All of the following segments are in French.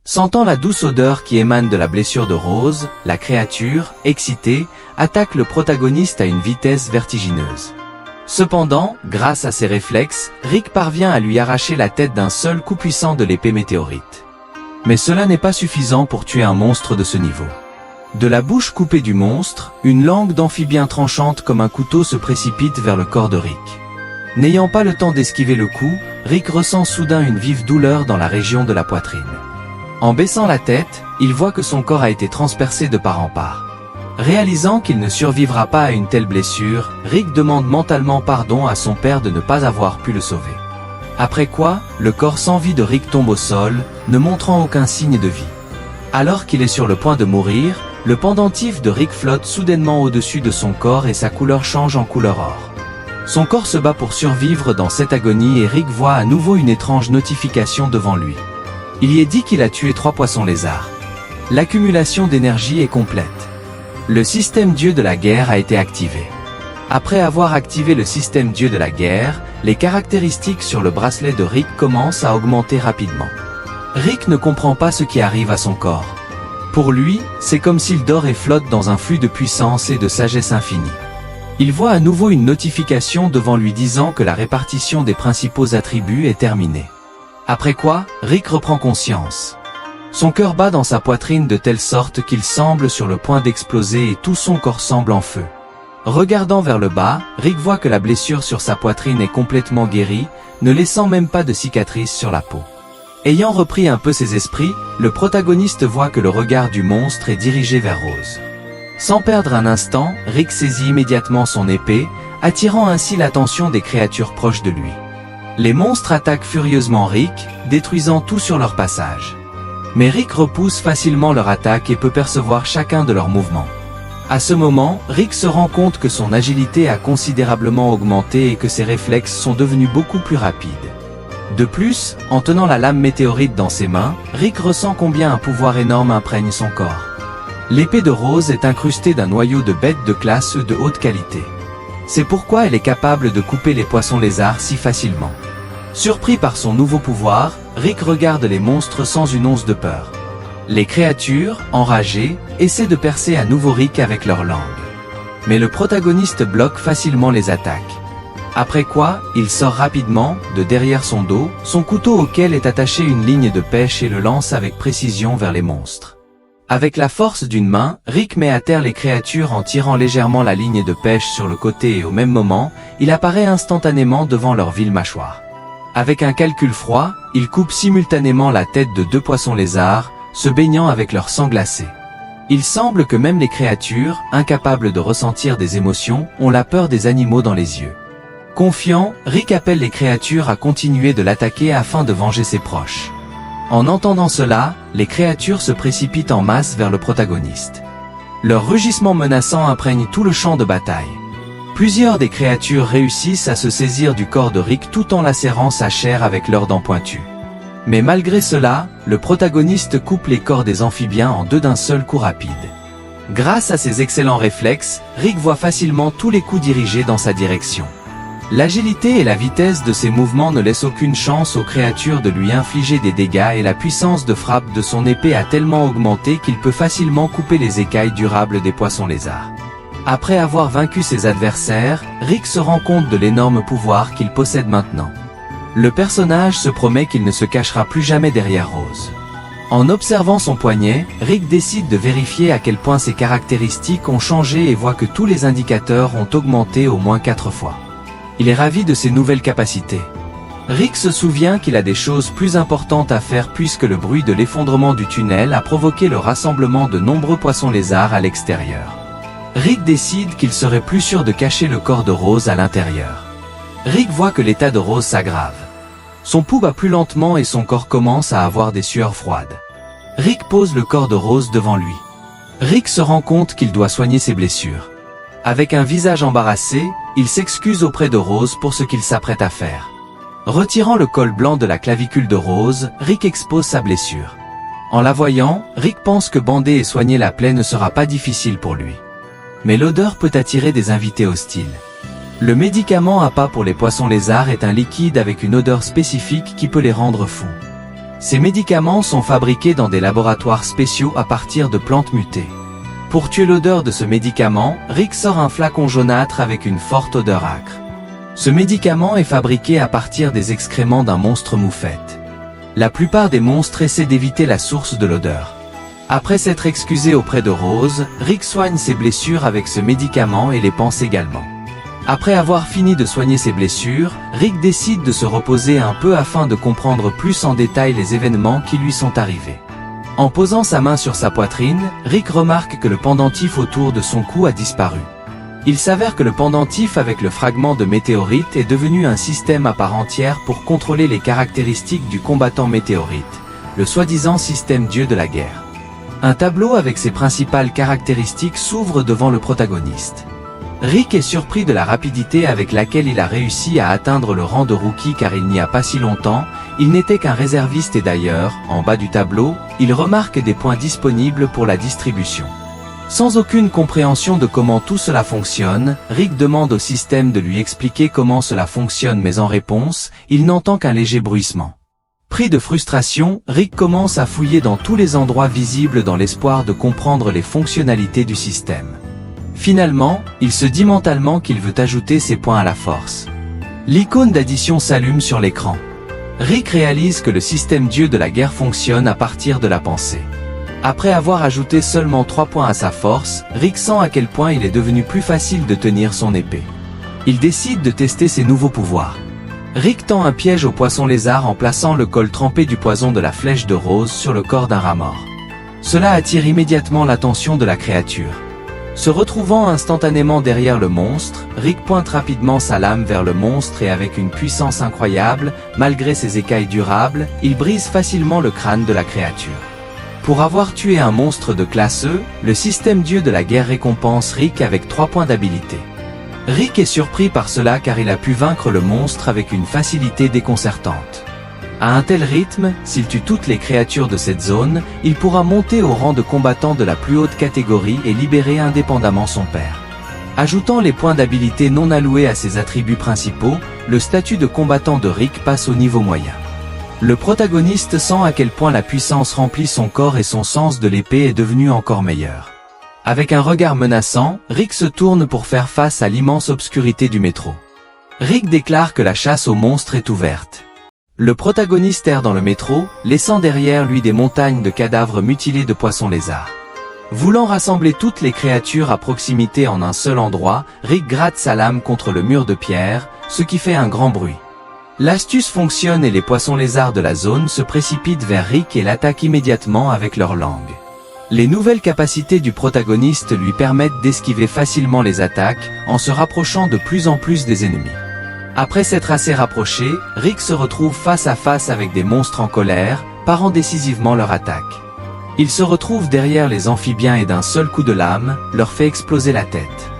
Sentant la douce odeur qui émane de la blessure de Rose, la créature, excitée, attaque le protagoniste à une vitesse vertigineuse. Cependant, grâce à ses réflexes, Rick parvient à lui arracher la tête d'un seul coup puissant de l'épée météorite. Mais cela n'est pas suffisant pour tuer un monstre de ce niveau. De la bouche coupée du monstre, une langue d'amphibien tranchante comme un couteau se précipite vers le corps de Rick. N'ayant pas le temps d'esquiver le coup, Rick ressent soudain une vive douleur dans la région de la poitrine. En baissant la tête, il voit que son corps a été transpercé de part en part. Réalisant qu'il ne survivra pas à une telle blessure, Rick demande mentalement pardon à son père de ne pas avoir pu le sauver. Après quoi, le corps sans vie de Rick tombe au sol, ne montrant aucun signe de vie. Alors qu'il est sur le point de mourir, le pendentif de Rick flotte soudainement au-dessus de son corps et sa couleur change en couleur or. Son corps se bat pour survivre dans cette agonie et Rick voit à nouveau une étrange notification devant lui. Il y est dit qu'il a tué 3 poissons lézards. L'accumulation d'énergie est complète. Le système Dieu de la guerre a été activé. Après avoir activé le système Dieu de la guerre, les caractéristiques sur le bracelet de Rick commencent à augmenter rapidement. Rick ne comprend pas ce qui arrive à son corps. Pour lui, c'est comme s'il dort et flotte dans un flux de puissance et de sagesse infinie. Il voit à nouveau une notification devant lui disant que la répartition des principaux attributs est terminée. Après quoi, Rick reprend conscience. Son cœur bat dans sa poitrine de telle sorte qu'il semble sur le point d'exploser et tout son corps semble en feu. Regardant vers le bas, Rick voit que la blessure sur sa poitrine est complètement guérie, ne laissant même pas de cicatrice sur la peau. Ayant repris un peu ses esprits, le protagoniste voit que le regard du monstre est dirigé vers Rose. Sans perdre un instant, Rick saisit immédiatement son épée, attirant ainsi l'attention des créatures proches de lui. Les monstres attaquent furieusement Rick, détruisant tout sur leur passage. Mais Rick repousse facilement leur attaque et peut percevoir chacun de leurs mouvements. À ce moment, Rick se rend compte que son agilité a considérablement augmenté et que ses réflexes sont devenus beaucoup plus rapides. De plus, en tenant la lame météorite dans ses mains, Rick ressent combien un pouvoir énorme imprègne son corps. L'épée de Rose est incrustée d'un noyau de bêtes de classe E de haute qualité. C'est pourquoi elle est capable de couper les poissons lézards si facilement. Surpris par son nouveau pouvoir, Rick regarde les monstres sans une once de peur. Les créatures, enragées, essaient de percer à nouveau Rick avec leur langue. Mais le protagoniste bloque facilement les attaques. Après quoi, il sort rapidement, de derrière son dos, son couteau auquel est attachée une ligne de pêche et le lance avec précision vers les monstres. Avec la force d'une main, Rick met à terre les créatures en tirant légèrement la ligne de pêche sur le côté et au même moment, il apparaît instantanément devant leur vile mâchoire. Avec un calcul froid, il coupe simultanément la tête de 2 poissons lézards, se baignant avec leur sang glacé. Il semble que même les créatures, incapables de ressentir des émotions, ont la peur des animaux dans les yeux. Confiant, Rick appelle les créatures à continuer de l'attaquer afin de venger ses proches. En entendant cela, les créatures se précipitent en masse vers le protagoniste. Leur rugissement menaçant imprègne tout le champ de bataille. Plusieurs des créatures réussissent à se saisir du corps de Rick tout en lacérant sa chair avec leurs dents pointues. Mais malgré cela, le protagoniste coupe les corps des amphibiens en 2 d'un seul coup rapide. Grâce à ses excellents réflexes, Rick voit facilement tous les coups dirigés dans sa direction. L'agilité et la vitesse de ses mouvements ne laissent aucune chance aux créatures de lui infliger des dégâts et la puissance de frappe de son épée a tellement augmenté qu'il peut facilement couper les écailles durables des poissons lézards. Après avoir vaincu ses adversaires, Rick se rend compte de l'énorme pouvoir qu'il possède maintenant. Le personnage se promet qu'il ne se cachera plus jamais derrière Rose. En observant son poignet, Rick décide de vérifier à quel point ses caractéristiques ont changé et voit que tous les indicateurs ont augmenté au moins 4 fois. Il est ravi de ses nouvelles capacités. Rick se souvient qu'il a des choses plus importantes à faire puisque le bruit de l'effondrement du tunnel a provoqué le rassemblement de nombreux poissons lézards à l'extérieur. Rick décide qu'il serait plus sûr de cacher le corps de Rose à l'intérieur. Rick voit que l'état de Rose s'aggrave. Son pouls bat plus lentement et son corps commence à avoir des sueurs froides. Rick pose le corps de Rose devant lui. Rick se rend compte qu'il doit soigner ses blessures. Avec un visage embarrassé, il s'excuse auprès de Rose pour ce qu'il s'apprête à faire. Retirant le col blanc de la clavicule de Rose, Rick expose sa blessure. En la voyant, Rick pense que bander et soigner la plaie ne sera pas difficile pour lui. Mais l'odeur peut attirer des invités hostiles. Le médicament à pas pour les poissons lézards est un liquide avec une odeur spécifique qui peut les rendre fous. Ces médicaments sont fabriqués dans des laboratoires spéciaux à partir de plantes mutées. Pour tuer l'odeur de ce médicament, Rick sort un flacon jaunâtre avec une forte odeur âcre. Ce médicament est fabriqué à partir des excréments d'un monstre moufette. La plupart des monstres essaient d'éviter la source de l'odeur. Après s'être excusé auprès de Rose, Rick soigne ses blessures avec ce médicament et les panse également. Après avoir fini de soigner ses blessures, Rick décide de se reposer un peu afin de comprendre plus en détail les événements qui lui sont arrivés. En posant sa main sur sa poitrine, Rick remarque que le pendentif autour de son cou a disparu. Il s'avère que le pendentif avec le fragment de météorite est devenu un système à part entière pour contrôler les caractéristiques du combattant météorite, le soi-disant système dieu de la guerre. Un tableau avec ses principales caractéristiques s'ouvre devant le protagoniste. Rick est surpris de la rapidité avec laquelle il a réussi à atteindre le rang de rookie car il n'y a pas si longtemps, il n'était qu'un réserviste et d'ailleurs, en bas du tableau, il remarque des points disponibles pour la distribution. Sans aucune compréhension de comment tout cela fonctionne, Rick demande au système de lui expliquer comment cela fonctionne mais en réponse, il n'entend qu'un léger bruissement. Pris de frustration, Rick commence à fouiller dans tous les endroits visibles dans l'espoir de comprendre les fonctionnalités du système. Finalement, il se dit mentalement qu'il veut ajouter ses points à la force. L'icône d'addition s'allume sur l'écran. Rick réalise que le système dieu de la guerre fonctionne à partir de la pensée. Après avoir ajouté seulement 3 points à sa force, Rick sent à quel point il est devenu plus facile de tenir son épée. Il décide de tester ses nouveaux pouvoirs. Rick tend un piège au poisson lézard en plaçant le col trempé du poison de la flèche de Rose sur le corps d'un rat mort. Cela attire immédiatement l'attention de la créature. Se retrouvant instantanément derrière le monstre, Rick pointe rapidement sa lame vers le monstre et avec une puissance incroyable, malgré ses écailles durables, il brise facilement le crâne de la créature. Pour avoir tué un monstre de classe E, le système dieu de la guerre récompense Rick avec 3 points d'habilité. Rick est surpris par cela car il a pu vaincre le monstre avec une facilité déconcertante. À un tel rythme, s'il tue toutes les créatures de cette zone, il pourra monter au rang de combattant de la plus haute catégorie et libérer indépendamment son père. Ajoutant les points d'habilité non alloués à ses attributs principaux, le statut de combattant de Rick passe au niveau moyen. Le protagoniste sent à quel point la puissance remplit son corps et son sens de l'épée est devenu encore meilleur. Avec un regard menaçant, Rick se tourne pour faire face à l'immense obscurité du métro. Rick déclare que la chasse aux monstres est ouverte. Le protagoniste erre dans le métro, laissant derrière lui des montagnes de cadavres mutilés de poissons lézards. Voulant rassembler toutes les créatures à proximité en un seul endroit, Rick gratte sa lame contre le mur de pierre, ce qui fait un grand bruit. L'astuce fonctionne et les poissons lézards de la zone se précipitent vers Rick et l'attaquent immédiatement avec leur langue. Les nouvelles capacités du protagoniste lui permettent d'esquiver facilement les attaques, en se rapprochant de plus en plus des ennemis. Après s'être assez rapproché, Rick se retrouve face à face avec des monstres en colère, parant décisivement leur attaque. Il se retrouve derrière les amphibiens et d'un seul coup de lame, leur fait exploser la tête.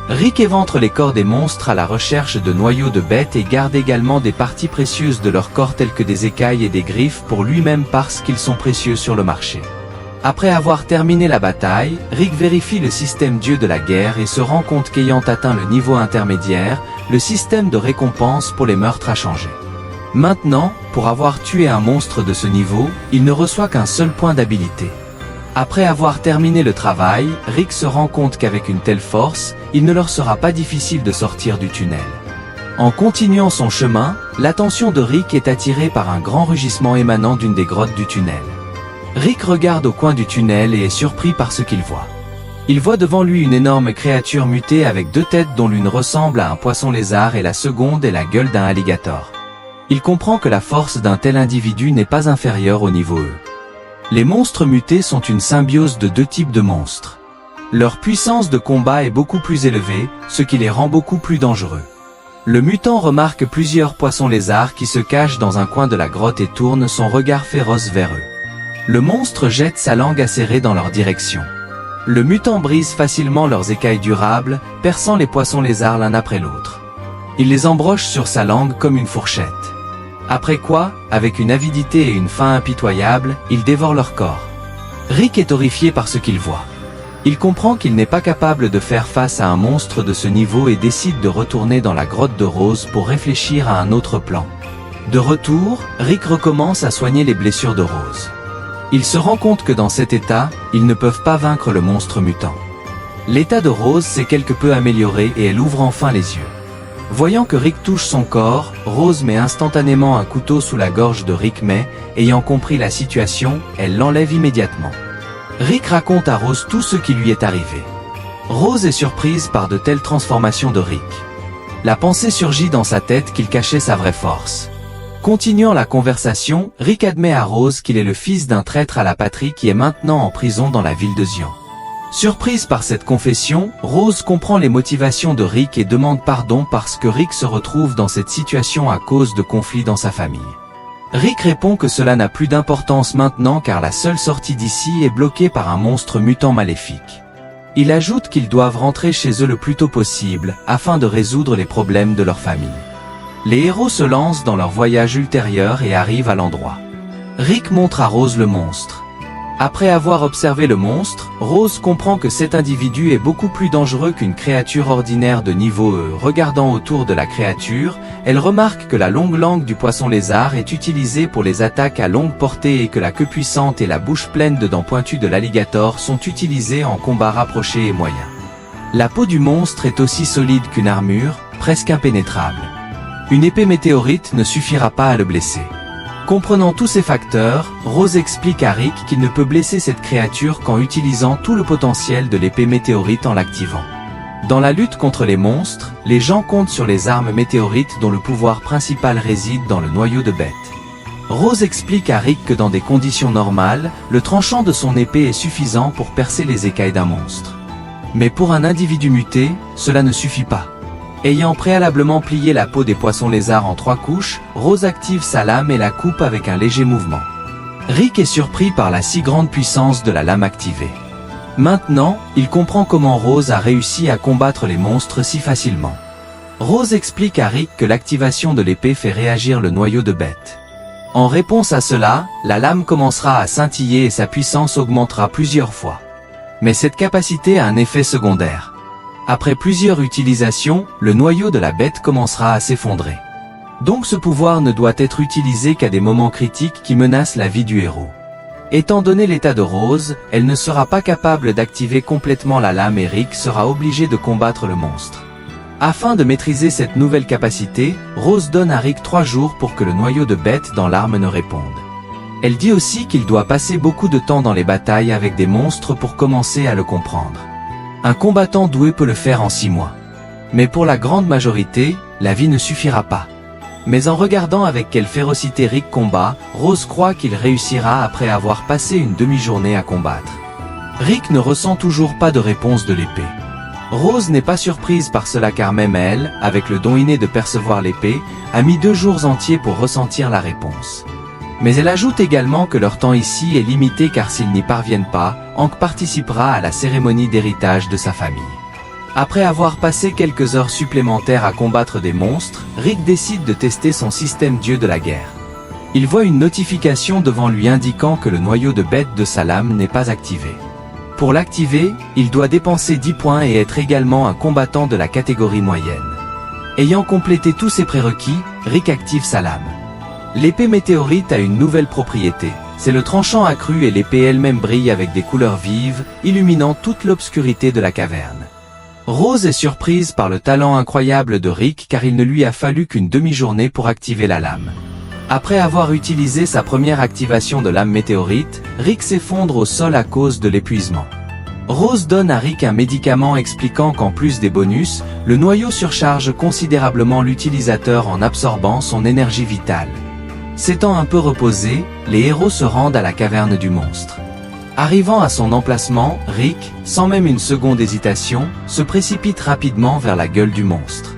Rick éventre les corps des monstres à la recherche de noyaux de bêtes et garde également des parties précieuses de leur corps telles que des écailles et des griffes pour lui-même parce qu'ils sont précieux sur le marché. Après avoir terminé la bataille, Rick vérifie le système dieu de la guerre et se rend compte qu'ayant atteint le niveau intermédiaire, le système de récompense pour les meurtres a changé. Maintenant, pour avoir tué un monstre de ce niveau, il ne reçoit qu'un seul point d'habilité. Après avoir terminé le travail, Rick se rend compte qu'avec une telle force, il ne leur sera pas difficile de sortir du tunnel. En continuant son chemin, l'attention de Rick est attirée par un grand rugissement émanant d'une des grottes du tunnel. Rick regarde au coin du tunnel et est surpris par ce qu'il voit. Il voit devant lui une énorme créature mutée avec 2 têtes dont l'une ressemble à un poisson lézard et la seconde est la gueule d'un alligator. Il comprend que la force d'un tel individu n'est pas inférieure au niveau E. Les monstres mutés sont une symbiose de 2 types de monstres. Leur puissance de combat est beaucoup plus élevée, ce qui les rend beaucoup plus dangereux. Le mutant remarque plusieurs poissons lézards qui se cachent dans un coin de la grotte et tourne son regard féroce vers eux. Le monstre jette sa langue acérée dans leur direction. Le mutant brise facilement leurs écailles durables, perçant les poissons lézards l'un après l'autre. Il les embroche sur sa langue comme une fourchette. Après quoi, avec une avidité et une faim impitoyables, il dévore leur corps. Rick est horrifié par ce qu'il voit. Il comprend qu'il n'est pas capable de faire face à un monstre de ce niveau et décide de retourner dans la grotte de Rose pour réfléchir à un autre plan. De retour, Rick recommence à soigner les blessures de Rose. Il se rend compte que dans cet état, ils ne peuvent pas vaincre le monstre mutant. L'état de Rose s'est quelque peu amélioré et elle ouvre enfin les yeux. Voyant que Rick touche son corps, Rose met instantanément un couteau sous la gorge de Rick mais, ayant compris la situation, elle l'enlève immédiatement. Rick raconte à Rose tout ce qui lui est arrivé. Rose est surprise par de telles transformations de Rick. La pensée surgit dans sa tête qu'il cachait sa vraie force. Continuant la conversation, Rick admet à Rose qu'il est le fils d'un traître à la patrie qui est maintenant en prison dans la ville de Xi'an. Surprise par cette confession, Rose comprend les motivations de Rick et demande pardon parce que Rick se retrouve dans cette situation à cause de conflits dans sa famille. Rick répond que cela n'a plus d'importance maintenant car la seule sortie d'ici est bloquée par un monstre mutant maléfique. Il ajoute qu'ils doivent rentrer chez eux le plus tôt possible afin de résoudre les problèmes de leur famille. Les héros se lancent dans leur voyage ultérieur et arrivent à l'endroit. Rick montre à Rose le monstre. Après avoir observé le monstre, Rose comprend que cet individu est beaucoup plus dangereux qu'une créature ordinaire de niveau E. Regardant autour de la créature, elle remarque que la longue langue du poisson lézard est utilisée pour les attaques à longue portée et que la queue puissante et la bouche pleine de dents pointues de l'alligator sont utilisées en combat rapproché et moyen. La peau du monstre est aussi solide qu'une armure, presque impénétrable. Une épée météorite ne suffira pas à le blesser. Comprenant tous ces facteurs, Rose explique à Rick qu'il ne peut blesser cette créature qu'en utilisant tout le potentiel de l'épée météorite en l'activant. Dans la lutte contre les monstres, les gens comptent sur les armes météorites dont le pouvoir principal réside dans le noyau de bête. Rose explique à Rick que dans des conditions normales, le tranchant de son épée est suffisant pour percer les écailles d'un monstre. Mais pour un individu muté, cela ne suffit pas. Ayant préalablement plié la peau des poissons lézards en 3 couches, Rose active sa lame et la coupe avec un léger mouvement. Rick est surpris par la si grande puissance de la lame activée. Maintenant, il comprend comment Rose a réussi à combattre les monstres si facilement. Rose explique à Rick que l'activation de l'épée fait réagir le noyau de bête. En réponse à cela, la lame commencera à scintiller et sa puissance augmentera plusieurs fois. Mais cette capacité a un effet secondaire. Après plusieurs utilisations, le noyau de la bête commencera à s'effondrer. Donc ce pouvoir ne doit être utilisé qu'à des moments critiques qui menacent la vie du héros. Étant donné l'état de Rose, elle ne sera pas capable d'activer complètement la lame et Rick sera obligé de combattre le monstre. Afin de maîtriser cette nouvelle capacité, Rose donne à Rick 3 jours pour que le noyau de bête dans l'arme ne réponde. Elle dit aussi qu'il doit passer beaucoup de temps dans les batailles avec des monstres pour commencer à le comprendre. Un combattant doué peut le faire en 6 mois. Mais pour la grande majorité, la vie ne suffira pas. Mais en regardant avec quelle férocité Rick combat, Rose croit qu'il réussira après avoir passé une demi-journée à combattre. Rick ne ressent toujours pas de réponse de l'épée. Rose n'est pas surprise par cela car même elle, avec le don inné de percevoir l'épée, a mis 2 jours entiers pour ressentir la réponse. Mais elle ajoute également que leur temps ici est limité car s'ils n'y parviennent pas, Hank participera à la cérémonie d'héritage de sa famille. Après avoir passé quelques heures supplémentaires à combattre des monstres, Rick décide de tester son système dieu de la guerre. Il voit une notification devant lui indiquant que le noyau de bête de sa lame n'est pas activé. Pour l'activer, il doit dépenser 10 points et être également un combattant de la catégorie moyenne. Ayant complété tous ses prérequis, Rick active sa lame. L'épée météorite a une nouvelle propriété, c'est le tranchant accru et l'épée elle-même brille avec des couleurs vives, illuminant toute l'obscurité de la caverne. Rose est surprise par le talent incroyable de Rick car il ne lui a fallu qu'une demi-journée pour activer la lame. Après avoir utilisé sa première activation de lame météorite, Rick s'effondre au sol à cause de l'épuisement. Rose donne à Rick un médicament expliquant qu'en plus des bonus, le noyau surcharge considérablement l'utilisateur en absorbant son énergie vitale. S'étant un peu reposés, les héros se rendent à la caverne du monstre. Arrivant à son emplacement, Rick, sans même une seconde d'hésitation, se précipite rapidement vers la gueule du monstre.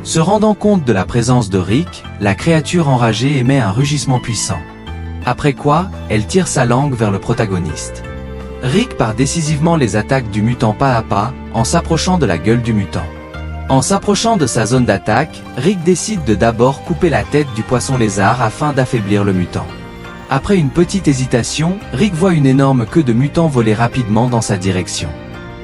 Se rendant compte de la présence de Rick, la créature enragée émet un rugissement puissant. Après quoi, elle tire sa langue vers le protagoniste. Rick part décisivement les attaques du mutant pas à pas, en s'approchant de la gueule du mutant. En s'approchant de sa zone d'attaque, Rick décide de d'abord couper la tête du poisson lézard afin d'affaiblir le mutant. Après une petite hésitation, Rick voit une énorme queue de mutant voler rapidement dans sa direction.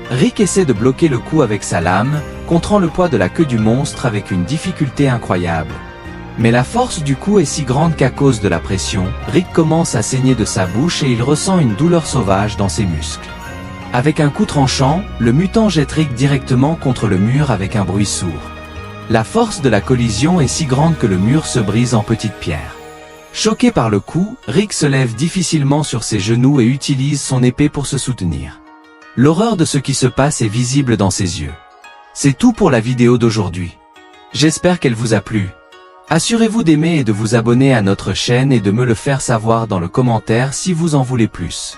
Rick essaie de bloquer le coup avec sa lame, contrant le poids de la queue du monstre avec une difficulté incroyable. Mais la force du coup est si grande qu'à cause de la pression, Rick commence à saigner de sa bouche et il ressent une douleur sauvage dans ses muscles. Avec un coup tranchant, le mutant jette Rick directement contre le mur avec un bruit sourd. La force de la collision est si grande que le mur se brise en petites pierres. Choqué par le coup, Rick se lève difficilement sur ses genoux et utilise son épée pour se soutenir. L'horreur de ce qui se passe est visible dans ses yeux. C'est tout pour la vidéo d'aujourd'hui. J'espère qu'elle vous a plu. Assurez-vous d'aimer et de vous abonner à notre chaîne et de me le faire savoir dans le commentaire si vous en voulez plus.